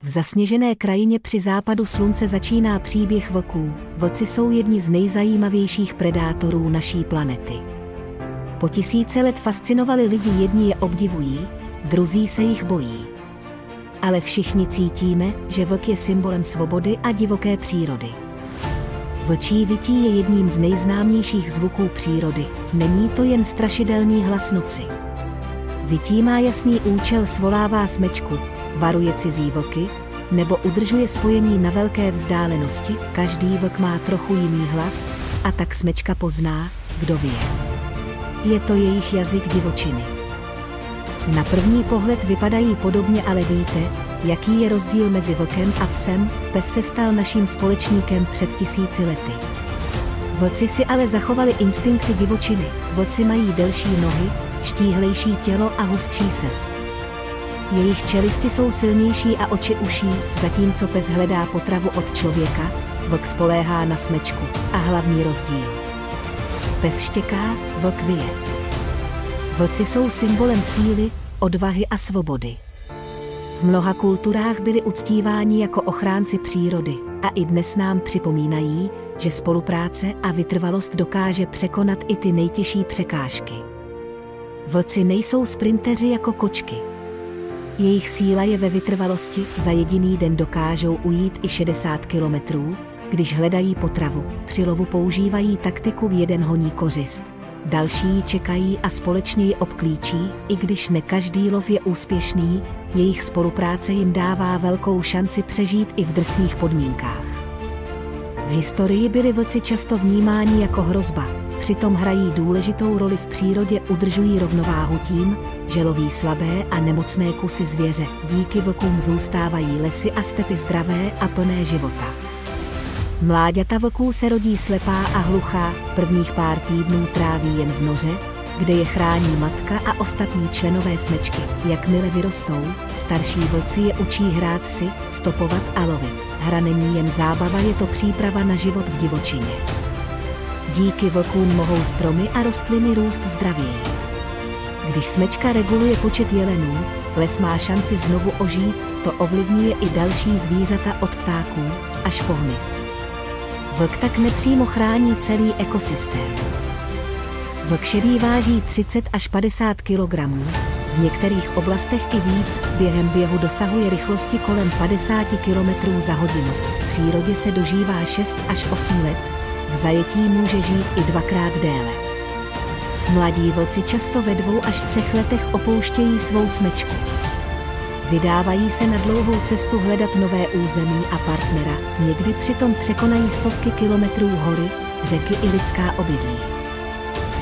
V zasněžené krajině při západu slunce začíná příběh vlků. Vlci jsou jedni z nejzajímavějších predátorů naší planety. Po tisíce let fascinovali lidi, jedni je obdivují, druzí se jich bojí. Ale všichni cítíme, že vlk je symbolem svobody a divoké přírody. Vlčí vytí je jedním z nejznámějších zvuků přírody, není to jen strašidelný hlas noci. Vytí má jasný účel, svolává smečku, varuje cizí vlky, nebo udržuje spojení na velké vzdálenosti. Každý vlk má trochu jiný hlas, a tak smečka pozná, kdo vyje. Je to jejich jazyk divočiny. Na první pohled vypadají podobně, ale víte, jaký je rozdíl mezi vlkem a psem? Pes se stal naším společníkem před tisíci lety. Vlci si ale zachovali instinkty divočiny. Vlci mají delší nohy, štíhlejší tělo a hustší srst. Jejich čelisti jsou silnější a oči uší, zatímco pes hledá potravu od člověka, vlk spoléhá na smečku. A hlavní rozdíl. Pes štěká, vlk vyje. Vlci jsou symbolem síly, odvahy a svobody. V mnoha kulturách byli uctíváni jako ochránci přírody a i dnes nám připomínají, že spolupráce a vytrvalost dokáže překonat i ty nejtěžší překážky. Vlci nejsou sprinteři jako kočky. Jejich síla je ve vytrvalosti, za jediný den dokážou ujít i 60 kilometrů, když hledají potravu. Při lovu používají taktiku, jeden honí kořist, další ji čekají a společně ji obklíčí. I když ne každý lov je úspěšný, jejich spolupráce jim dává velkou šanci přežít i v drsných podmínkách. V historii byli vlci často vnímáni jako hrozba, přitom hrají důležitou roli v přírodě, udržují rovnováhu tím, že loví slabé a nemocné kusy zvěře. Díky vlkům zůstávají lesy a stepy zdravé a plné života. Mláďata vlků se rodí slepá a hluchá, prvních pár týdnů tráví jen v noře, kde je chrání matka a ostatní členové smečky. Jakmile vyrostou, starší vlci je učí hrát si, stopovat a lovit. Hra není jen zábava, je to příprava na život v divočině. Díky vlkům mohou stromy a rostliny růst zdravěji. Když smečka reguluje počet jelenů, les má šanci znovu ožít, to ovlivňuje i další zvířata od ptáků až po hmyz. Vlk tak nepřímo chrání celý ekosystém. Vlk šedý váží 30 až 50 kg, v některých oblastech i víc, během běhu dosahuje rychlosti kolem 50 km za hodinu. V přírodě se dožívá 6 až 8 let, v zajetí může žít i dvakrát déle. Mladí vlci často ve 2 až 3 letech opouštějí svou smečku. Vydávají se na dlouhou cestu hledat nové území a partnera, někdy přitom překonají stovky kilometrů hory, řeky i lidská obydlí.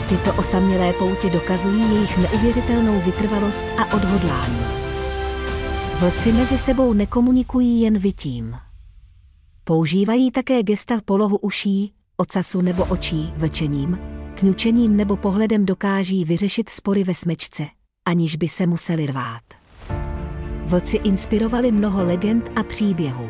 Tyto osamělé poutě dokazují jejich neuvěřitelnou vytrvalost a odhodlání. Vlci mezi sebou nekomunikují jen vytím. Používají také gesta polohu uší, ocasu nebo očí, vlčením, kňučením nebo pohledem dokáží vyřešit spory ve smečce, aniž by se museli rvát. Vlci inspirovali mnoho legend a příběhů.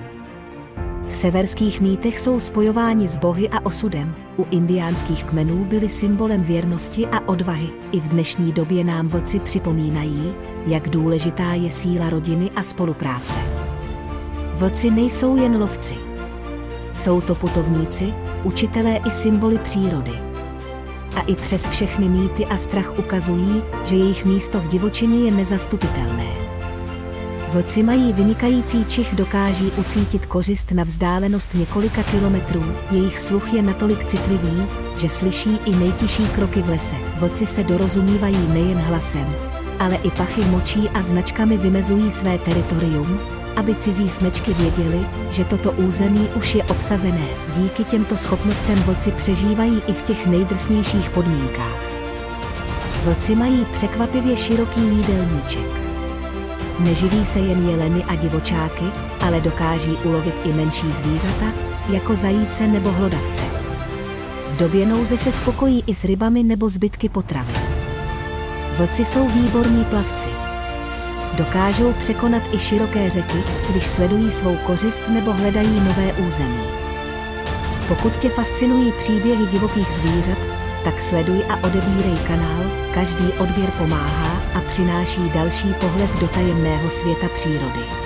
V severských mýtech jsou spojováni s bohy a osudem, u indiánských kmenů byli symbolem věrnosti a odvahy. I v dnešní době nám vlci připomínají, jak důležitá je síla rodiny a spolupráce. Vlci nejsou jen lovci. Jsou to putovníci, učitelé i symboly přírody. A i přes všechny mýty a strach ukazují, že jejich místo v divočině je nezastupitelné. Vlci mají vynikající čich, dokáží ucítit kořist na vzdálenost několika kilometrů, jejich sluch je natolik citlivý, že slyší i nejtižší kroky v lese. Vlci se dorozumívají nejen hlasem, ale i pachy močí a značkami vymezují své teritorium, aby cizí smečky věděly, že toto území už je obsazené. Díky těmto schopnostem vlci přežívají i v těch nejdrsnějších podmínkách. Vlci mají překvapivě široký jídelníček. Neživí se jen jeleny a divočáky, ale dokáží ulovit i menší zvířata, jako zajíce nebo hlodavce. V době nouze se spokojí i s rybami nebo zbytky potravy. Vlci jsou výborní plavci. Dokážou překonat i široké řeky, když sledují svou kořist nebo hledají nové území. Pokud tě fascinují příběhy divokých zvířat, tak sleduj a odebírej kanál, každý odběr pomáhá a přináší další pohled do tajemného světa přírody.